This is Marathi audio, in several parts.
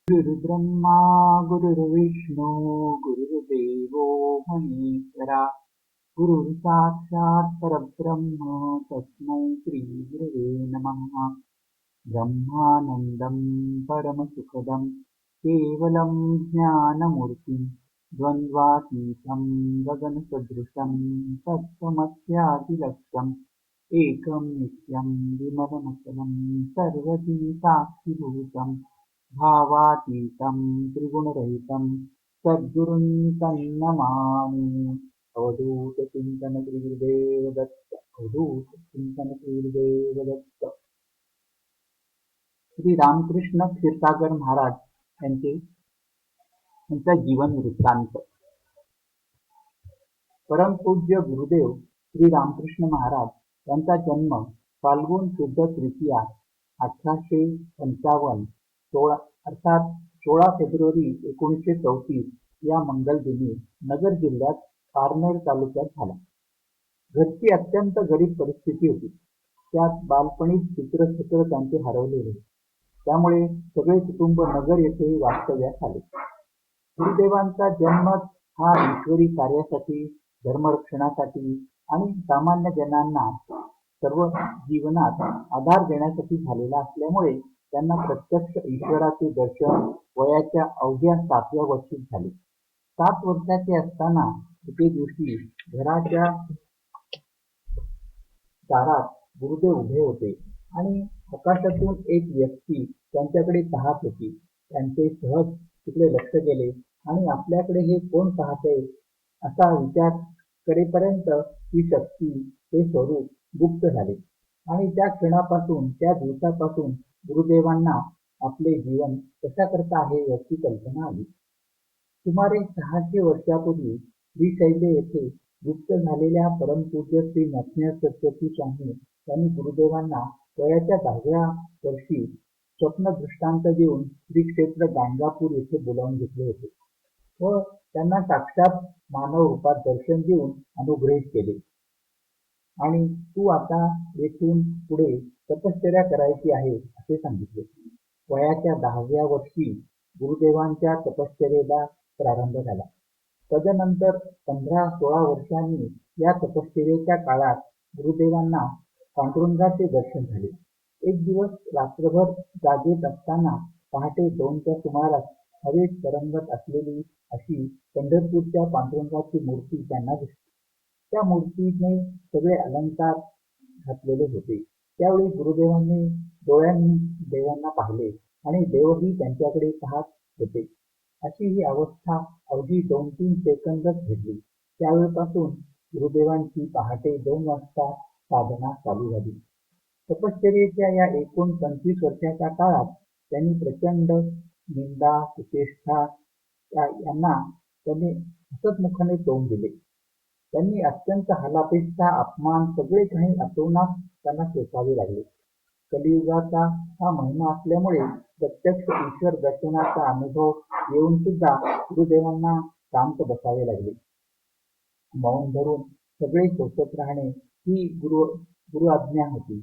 गुरुर्ब्रह्मा गुरुर्विष्णू गुरुर्देवो महेश्वरा गुरुर्साक्षात् परब्रह्म तस्मै श्री गुरवे नमः. ब्रह्मानन्दं परमसुखदं केवलं ज्ञानमूर्तिं द्वन्द्वातीतं गगनसदृशं तत्त्वमस्यादिलक्ष्यम् एकं नित्यं विमलमचलं सर्वधी साक्षिभूतम् भावातीतं त्रिगुणरहितं सद्गुरुं तन्नमामि. अवधूत चिंतन श्री गुरुदेव दत्त. अवधूत चिंतन श्री गुरुदेव दत्त. श्री रामकृष्ण क्षीरसागर महाराज यांचा जीवन वृत्तांत. परमपूज्य गुरुदेव श्री रामकृष्ण महाराज यांचा जन्म फाल्गुन शुद्ध तृतीया 1855 अर्थात 16 फेब्रुवारी 1934 या मंगल दिनी नगर जिल्ह्यात पारनेर तालुक्यात झाला. घरची अत्यंत गरीब परिस्थिती होती. त्यात बालपणीच पितृक्षेत्र त्यांचे हरवलेले. त्यामुळे सगळे कुटुंब नगर येथे वास्तव्यास आले. गुरुदेवांचा जन्मच हा ईश्वरी कार्यासाठी, धर्मरक्षणासाठी आणि सामान्य जनांना सर्व जीवनात आधार देण्यासाठी झालेला असल्यामुळे त्यांना प्रत्यक्ष ईश्वराचे दर्शन वयाच्या अवघ्या 7व्या वर्षी झाले. 7 वर्षाचे असताना एके दिवशी घराच्या दारात गुरुदेव उभे होते आणि आकाशातून एक व्यक्ती त्यांच्याकडे पाहत होती. त्यांचे सहज तिकडे लक्ष गेले आणि आपल्याकडे हे कोण पाहते असा विचार करेपर्यंत ही शक्ती, हे स्वरूप गुप्त झाले आणि त्या क्षणापासून, त्या दिवसापासून गुरुदेवांना आपले जीवन कशा करता आहे याची कल्पना आली. सुमारे 600 वर्षापूर्वी श्रीशैल्य येथे गुप्त झालेल्या परमपूज्य श्री नरसिंह सरस्वती स्वामी यांनी गुरुदेवांना वयाच्या 10व्या वर्षी स्वप्न दृष्टांत देऊन श्री क्षेत्र गाणगापूर येथे बोलावून घेतले होते व त्यांना साक्षात मानव रूपात दर्शन देऊन अनुग्रहित केले आणि तू आता येथून पुढे तपश्चर्या करायची आहे असे सांगितले. वयाच्या 10व्या वर्षी गुरुदेवांच्या तपश्चर्येला प्रारंभ झाला. तदनंतर 15-16 वर्षांनी या तपश्चर्येच्या काळात गुरुदेवांना पांडुरंगाचे दर्शन झाले. एक दिवस रात्रभर जागेत असताना पहाटे 2च्या सुमारास हवेत तरंगत असलेली अशी पंढरपूरच्या पांडुरंगाची मूर्ती त्यांना दिसली. त्या मूर्तीने सगळे अलंकार घातलेले होते. त्यावेळी गुरुदेवांनी डोळ्यांनी देवांना पाहिले आणि देवही त्यांच्याकडे पाहत होते. अशी ही अवस्था अवघी 2-3 सेकंदच घडली. त्यावेळपासून गुरुदेवांची पहाटे 2 वाजता साधना चालू झाली. तपश्चर्येच्या या एकूण 25 वर्षाच्या काळात त्यांनी प्रचंड निंदा, कुचेष्टा यांना त्यांनी हसतमुखाने तोंड दिले. त्यांनी अत्यंत हालापेष्टा, अपमान सगळे काही अतोनात त्यांना सोसावे लागले. कलियुगाचा हा महिना असल्यामुळे प्रत्यक्ष ईश्वर दर्शनाचा अनुभव येऊन सुद्धा गुरुदेवांना शांत बसावे लागले. मौन धरून सगळे सोसत राहणे ही गुरु आज्ञा होती.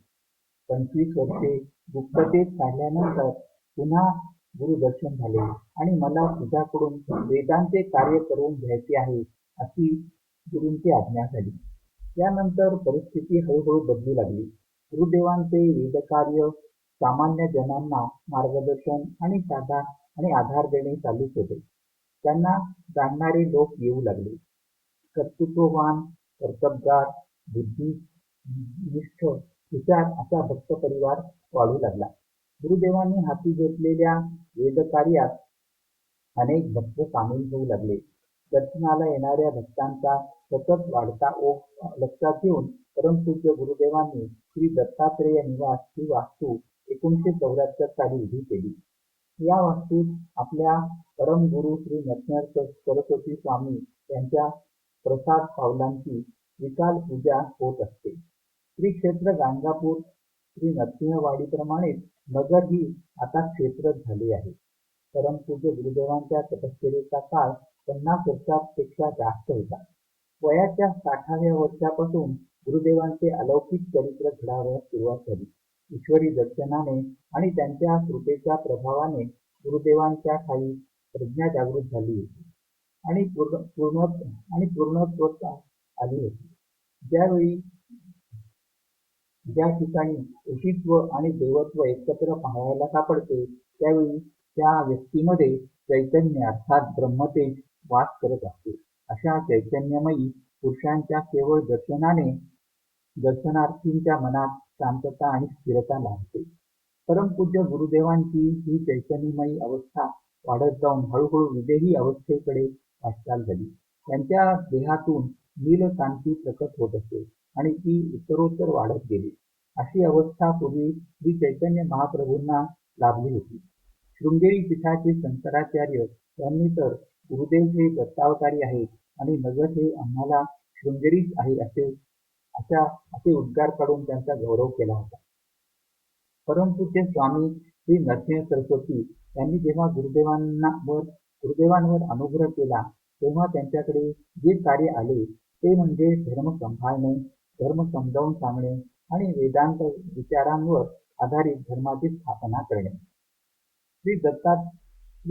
25 वर्षे गुप्ततेत काढल्यानंतर पुन्हा गुरुदर्शन झाले आणि मला तुझ्याकडून वेदांचे कार्य करून घ्यायचे आहे अशी गुरूंची आज्ञा झाली. यानंतर परिस्थिती हळूहळू बदलू लागली. गुरुदेवांचे वेदकार्य सामान्य जनांना मार्गदर्शन आणि आधार देणे चालूच होते. त्यांना जाणणारे लोक येऊ लागले. कर्तृत्ववान, कर्तबगार, बुद्धिनिष्ठ, हुशार असा भक्त परिवार वाढू लागला. गुरुदेवांनी हाती घेतलेल्या वेदकार्यात अनेक भक्त सामील होऊ लागले. दर्शनाला येणाऱ्या भक्तांचा सतत वाढता ओघ लक्षात घेऊन परमपूज्य गुरुदेवांनी श्री दत्तात्रेय निवास ही वास्तू 1974 साली उभी केली. या वास्तूत आपल्या परमगुरु श्री नरसिंह सरस्वती स्वामी यांच्या प्रसाद पावलांची विकाल पूजा होत असते. श्री क्षेत्र गाणगापूर श्री नरसिंहवाडीप्रमाणेच नगर ही आता क्षेत्रच झाली आहे. परमपूज्य गुरुदेवांच्या तपश्चर्येचा काळ 50 वर्षांपेक्षा जास्त होता. वयाच्या 60व्या वर्षापासून गुरुदेवांचे अलौकिक चरित्र घडावयास सुरुवात झाली. ईश्वरी दर्शनाने आणि त्यांच्या कृपेच्या प्रभावाने गुरुदेवांच्या ठायी प्रज्ञा जागृत झाली होती आणि पूर्णत्व आली होती. ज्यावेळी ज्या ठिकाणी ऋषित्व आणि देवत्व एकत्र पाहायला सापडते त्यावेळी त्या व्यक्तीमध्ये चैतन्य अर्थात ब्रह्मतेज वास करत असते. अशा चैतन्यमयी पुरुषांच्या केवळ दर्शनार्थींच्या मनात शांतता आणि स्थिरता लाभते. परमपूज्य गुरुदेवांची ही चैतन्यमयी अवस्था वाढत जाऊन हळूहळू विदेही अवस्थेकडे वाटचाल झाली. त्यांच्या देहातून नीलकांती प्रकट होत असे आणि ती उत्तरोत्तर वाढत गेली. अशी अवस्था पूर्वी श्री चैतन्य महाप्रभूंना लाभली होती. शृंगेरी पीठाचे शंकराचार्य यांनी तर गुरुदेव हे दत्तावतारी आहेत आणि नगर हे आम्हाला शृंगेरीच आहे असे उद्गार काढून त्यांचा गौरव केला होता. परमपूज्य स्वामी श्री नरसिंह सरस्वती यांनी जेव्हा गुरुदेवांवर अनुग्रह केला तेव्हा त्यांच्याकडे जे कार्य आले ते म्हणजे धर्म संभाळणे, धर्म समजावून सांगणे आणि वेदांत विचारांवर आधारित धर्माची स्थापना करणे. श्री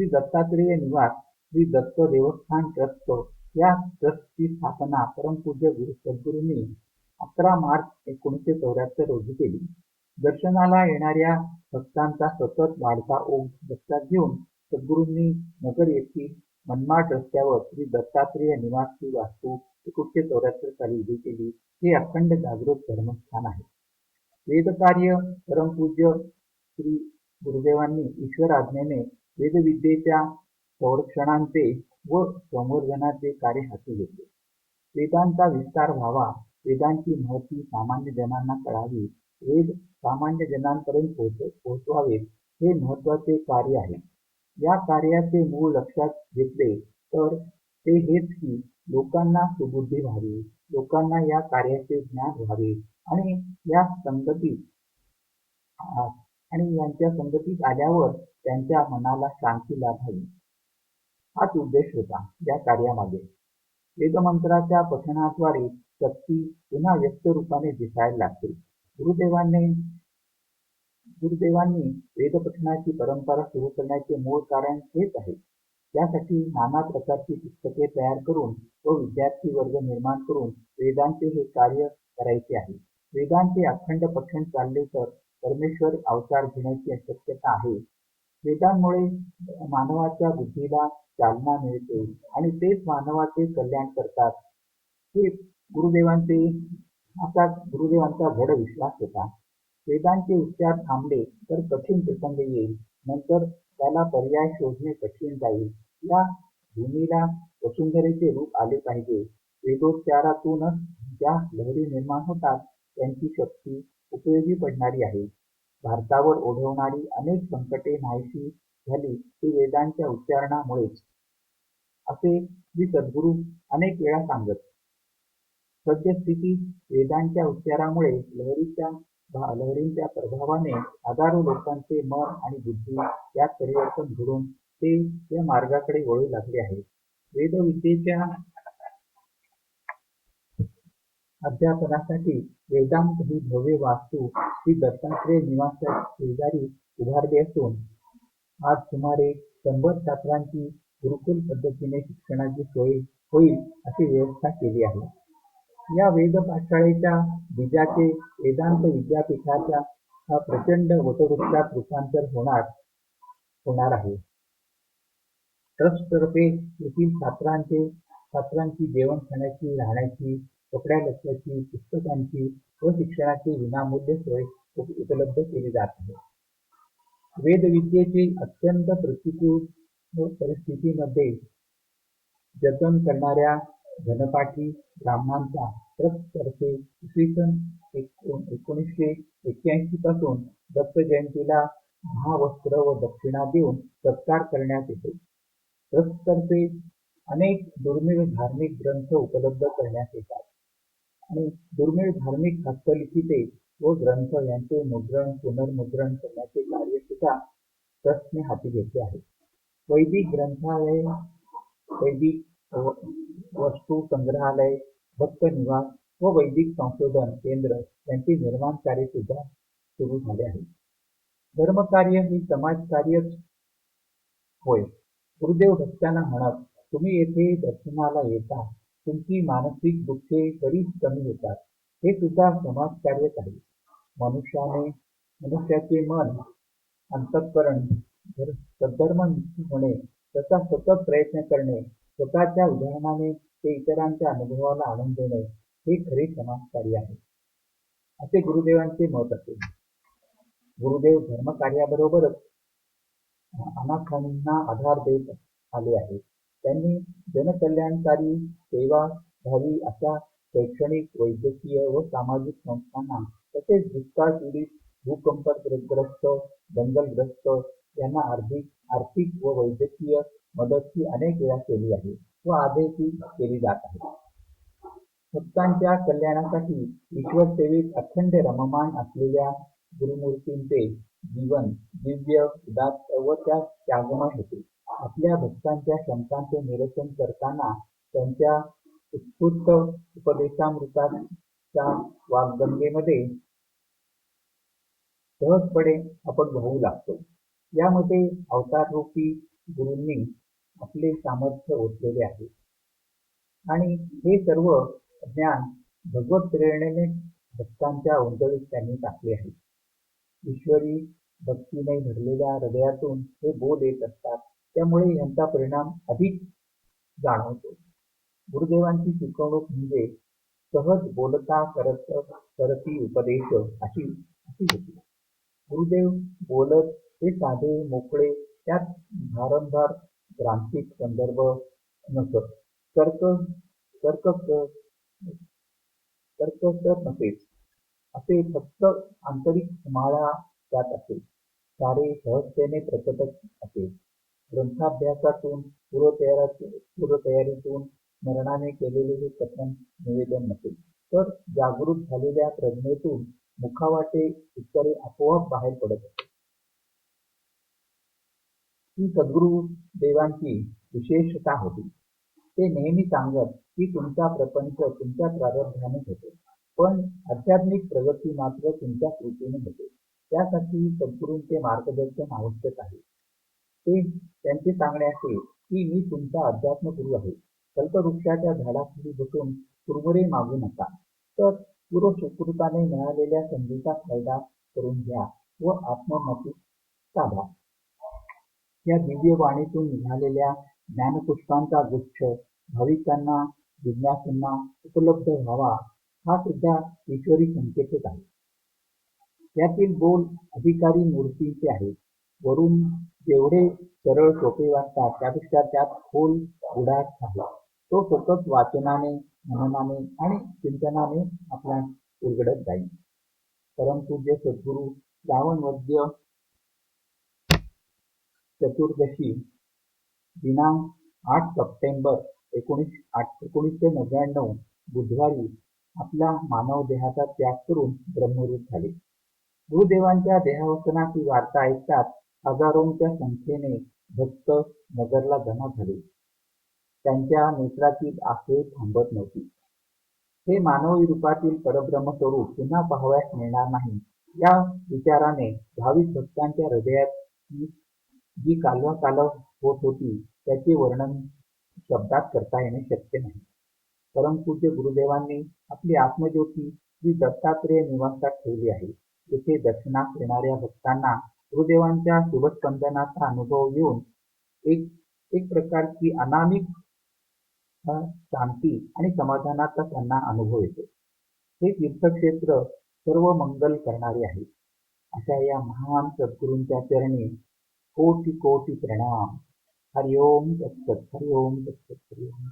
दत्तात्रेय निवास श्री दत्त देवस्थान ट्रस्ट या ट्रस्टची स्थापना परमपूज्य सद्गुरूंनी 11 मार्च 1974 रोजी केली. दर्शनाला येणाऱ्या भक्तांचा सतत वाढता ओघ लक्षात घेऊन सद्गुरूंनी नगर येथील मनमाड रस्त्यावर श्री दत्तात्रेय निवासची वास्तू 1974 साली उभी केली. हे अखंड जागृत धर्मस्थान आहे. वेदकार्य परमपूज्य श्री गुरुदेवांनी ईश्वर आज्ञेने वेदविद्येच्या संरक्षणाचे व संवर्धनाचे कार्य हाती घेतले. वेदांचा विस्तार व्हावा, वेदांची महती सामान्य जनांना कळावी, वेद सामान्य जनांपर्यंत पोहोचवावेत हे महत्त्वाचे कार्य आहे. या कार्याचे मूळ लक्षात घेतले तर ते हेच की लोकांना सुबुद्धी व्हावी, लोकांना या कार्याचे ज्ञान व्हावे आणि यांच्या संगतीत आल्यावर त्यांच्या मनाला शांती लाभावी, हाच उद्देश होता या कार्यामागे. वेदमंत्राच्या पठणाद्वारे शक्ती पुन्हा व्यक्त रूपाने दिसायला लागते. गुरुदेवांनी वेदपठणाची परंपरा सुरू करण्याचे मूळ कारण हेच आहे. त्यासाठी नाना प्रकारची पुस्तके तयार करून व विद्यार्थी वर्ग निर्माण करून वेदांचे हे कार्य करायचे आहे. वेदांचे अखंड पठण चालले तर परमेश्वर अवतार घेण्याची शक्यता आहे. वेदांमुळे मानवाच्या बुद्धीला चालना मिळते आणि तेच मानवाचे कल्याण करतात, हे गुरुदेवांचा दृढ विश्वास होता. वेदांचे उच्चार थांबले तर कठीण प्रसंग येईल, नंतर त्याला पर्याय शोधणे कठीण जाईल. या भूमीला वसुंधरेचे रूप आले पाहिजे. वेदोच्चारातूनच ज्या लहरी निर्माण होतात त्यांची शक्ती उपयोगी पडणारी आहे. भारतावर ओढवणारी अनेक संकटे नाहीशी झाली ती वेदांच्या उच्चारणामुळेच, असे श्री सद्गुरू अनेक वेळा सांगत. सद्यस्थितीत वेदांच्या उच्चारामुळे लहरींच्या प्रभावाने हजारो लोकांचे मन आणि बुद्धी यात परिवर्तन घडून ते या मार्गाकडे वळू लागले आहेत. वेदविद्येच्या अध्यापनासाठी वेदांत ही भव्य वास्तू श्री दत्तात्रेय निवासाच्या शेजारी उभारली असून आज सुमारे 100 छात्रांची गुरुकुल पद्धतीने शिक्षणाची सोय होईल अशी व्यवस्था केली आहे. या वेद पाठशाळेच्या बीजाचे वेदांत विद्यापीठाच्या प्रचंड वटवृक्षात रूपांतर होणार आहे. ट्रस्टतर्फे येथील छात्रांची जेवण खाण्याची, राहण्याची, कपड्या लत्याची, पुस्तकांची व शिक्षणाची विनामूल्य सोय उपलब्ध केली जात आहे. वेदविद्येची अत्यंत प्रतिकूल परिस्थितीमध्ये जतन करणाऱ्या घनपाठी ब्राह्मणांचा ट्रस्टतर्फे इसवी सन 1981 पासून दत्त जयंतीला महावस्त्र व दक्षिणा देऊन सत्कार करण्यात येतो. ट्रस्टतर्फे अनेक दुर्मिळ धार्मिक ग्रंथ उपलब्ध करण्यात येतात आणि दुर्मिळ धार्मिक हस्तलिखिते व ग्रंथ यांचे मुद्रण पुनर्मुद्रण करण्याचे कार्य सुद्धा ट्रस्टने हाती घेतले आहे. वैदिक ग्रंथालय, वैदिक वस्तू संग्रहालय, भक्त निवास व वैदिक संशोधन केंद्र यांचे निर्माण कार्य सुद्धा सुरू झाले आहे. धर्मकार्य ही समाजकार्यच होय, गुरुदेव भक्तांना म्हणत, तुम्ही येथे दर्शनाला येता, तुमची मानसिक दुःखे बरीच कमी होतात. हे सुद्धा समाजकार्यच आहे. मनुष्याने मनुष्याचे मन, अंतःकरण सद्धर्मनिष्ठ होणे, त्याचा सतत प्रयत्न करणे, स्वतःच्या उदाहरणाने ते इतरांच्या अनुभवाला आणून देणे, हे खरे समाजकार्य आहे, असे गुरुदेवांचे मत असेल. गुरुदेव धर्मकार्याबरोबरच अनाथांना आधार देत आले आहेत. त्यांनी जनकल्याणकारी सेवा व्हावी अशा शैक्षणिक, वैद्यकीय व सामाजिक संस्थांना, तसेच दुष्काळ पीडित, भूकंपग्रस्त, दंगलग्रस्त यांना आर्थिक व वैद्यकीय मदत ही अनेक वेळा केली आहे व आजही केली जात आहे. भक्तांच्या कल्याणासाठी ईश्वर सेवेत अखंड रममाण असलेल्या गुरुमूर्तींचे जीवन दिव्य, उदात्त व त्यागमय होते. आपल्या भक्तांच्या शंकांचे निरसन करताना त्यांच्या उत्स्फूर्त उपदेशामृताच्या वाग्गंगेमध्ये सहजपणे आपण वाहू लागतो. यामध्ये अवताररूपी गुरूंनी आपले सामर्थ्य ओतलेले आहे आणि हे सर्व ज्ञान भगवत प्रेरणेने भक्तांच्या उंजळीत त्यांनी टाकले आहे. ईश्वरी भक्तीने भरलेल्या हृदयातून हे बोल येत असतात, त्यामुळे यांचा परिणाम अधिक जाणवतो. गुरुदेवांची शिकवणूक म्हणजे सहज बोलता करती उपदेश अशी होती. गुरुदेव बोलत ते साधे मोकळे, त्यात भारंभार ग्रांथिक संदर्भ नसत, तर्क तर नसेच, असे फक्त आंतरिक माळा त्यात असे, सारे सहजतेने प्रकटच असे. ग्रंथाभ्यासातून पूर्वतयारीतून स्मरणाने केलेले हे कथन निवेदन नसेल, तर जागृत झालेल्या प्रज्ञेतून मुखावाटे उत्तरे आपोआप बाहेर पडत असे. ही सद्गुरुदेवांची विशेषता होती. ते नेहमी सांगत की तुमचा प्रपंच तुमच्या प्रारब्धाने होतो, पण आध्यात्मिक प्रगती मात्र तुमच्या कृतीने होते. त्यासाठी सद्गुरूंचे मार्गदर्शन आवश्यक आहे. त्यांचे सांगणे असे की मी तुमचा अध्यात्मगुरू आहे. कल्पवृक्षाच्या झाडाखाली बसून कुरमुरे मागू नका, तर पूर्वसुकृताने मिळालेल्या संधीचा फायदा करून घ्या व आत्ममती साधा. या दिव्य वाणीतून निघालेल्या ज्ञानपुष्पांचा गुच्छ भाविकांना, जिज्ञासूंना उपलब्ध व्हावा, हा सुद्धा ईश्वरी संकेतच आहे. यातील बोल अधिकारी मूर्तींचे आहेत. वरून जेवढे सरळ सोपे वाटतात, त्यापेक्षा त्यात खोल गुढार्थ आहे. तो सतत वाचनाने, मननाने आणि चिंतनाने आपल्या उलगडत जाईल. परमपूज्य सद्गुरू श्रावणवद्य चतुर्दशी दिनांक 8 सप्टेंबर 1999 बुधवारी आपल्या मानव देहाचा त्याग करून ब्रह्मरूप झाले. गुरुदेवांच्या देहावसानाची वार्ता ऐकताच हजारोंच्या संख्येने भक्त नगरला जमा झाले. त्यांच्या नेत्रातील आसवे थांबत नव्हती. हे मानवी रूपातील परब्रह्मस्वरूप पुन्हा पाहावयास मिळणार नाही, या विचाराने भाविक भक्तांच्या हृदयात जी कालवाकालव होत होती, त्याचे वर्णन शब्दात करता येणे शक्य नाही. परमपूज्य गुरुदेवांनी आपली आत्मज्योती जी दत्तात्रेय निवासात ठेवली आहे. येथे दर्शनास येणाऱ्या भक्तांना गुरुदेवांच्या शुभस्पंदनाचा अनुभव येऊन एक प्रकारची अनामिक शांती आणि समाधानाचा त्यांना अनुभव येतो. हे तीर्थक्षेत्र सर्व मंगल करणारे आहे. अशा या महान सद्गुरूंच्या चरणी कोटी कोटी प्रणाम. हरिओम दत्त, हरिओम दत्त, हरिओम.